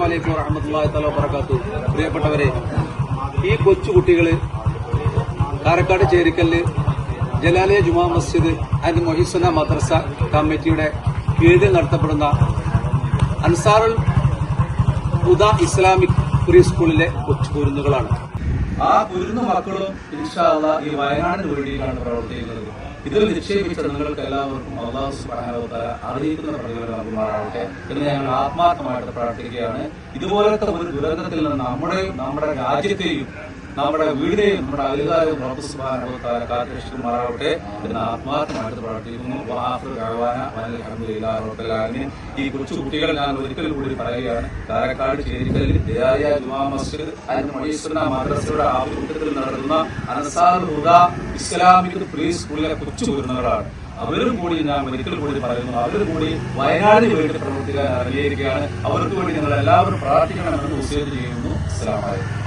അലൈക്കും വറഹ്മത്തുള്ളാഹി തആല വബറകാതുഹു. പ്രിയപ്പെട്ടവരെ, ഈ കൊച്ചുകുട്ടികള് കാരക്കാട് ചേരിക്കല്ല് ജലാലിയ ജുമാ മസ്ജിദ് ആൻഡ് മൊഹിസുന മദ്രസ കമ്മിറ്റിയുടെ കീഴിൽ നടത്തപ്പെടുന്ന അൻസാറുൽ ഹുദ ഇസ്ലാമിക് പ്രീ സ്കൂളിലെ കൊച്ചുകുരുന്നുകളാണ്. ആ കുരുന്നു മക്കളും ഇൻഷാ അല്ലാഹ് ഈ വയനാടിന് വേണ്ടിയിട്ടാണ് പ്രവർത്തിക്കുന്നത്. ഇതിൽ നിക്ഷേപിച്ച നിങ്ങൾക്ക് എല്ലാവർക്കും അല്ലാഹു സുബ്ഹാനഹു വ തആല അറിയിക്കുന്ന പ്രതിഫലം നൽകുമാറാവട്ടെ എന്ന് ഞങ്ങൾ ആത്മാർത്ഥമായിട്ട് പ്രാർത്ഥിക്കുകയാണ്. ഇതുപോലത്തെ ഒരു ദുരന്തത്തിൽ നിന്ന് നമ്മുടെ രാജ്യത്തെയും നമ്മുടെ വീടിനെയും നമ്മുടെ അധികാരവും റബ്ബ് സുബ്ഹാനഹു വ തആല കാത്തുരക്ഷിക്കുമാറാവട്ടെ എന്ന് ആത്മാർത്ഥമായിട്ട് പ്രാർത്ഥിക്കുന്നു. വആഖിറു ദഅവാന അൽഹംദുലില്ലാഹി റബ്ബിൽ ആലമീൻ. ഈ കൊച്ചു കുട്ടികളെ ഞാൻ ഒരിക്കൽ കൂടി പറയുകയാണ്, കാരക്കാട് ചേരിക്കല്ലിൽ ജലാലിയ ജുമാ മസ്ജിദ് ആൻഡ് മൊഹീസുന മദ്രസയുടെ ആഭിമുഖ്യത്തിൽ നടത്തുന്ന അൻസാറുൽ ഹുദ ഇസ്ലാമിക് പ്രീ സ്കൂളിലെ കൊച്ചു കുരുന്നുകളാണ്. അവരും കൂടി ഞാൻ ഒരിക്കൽ കൂടി പറയുന്നു, അവരും കൂടി വയനാടിന് വേണ്ടി പ്രവർത്തിക്കാൻ അറിയിക്കുകയാണ്. അവർക്ക് വേണ്ടി നിങ്ങൾ എല്ലാവരും പ്രാർത്ഥിക്കണമെന്ന് വസിയത്ത് ചെയ്യുന്നു. അസ്സലാമു അലൈക്കും.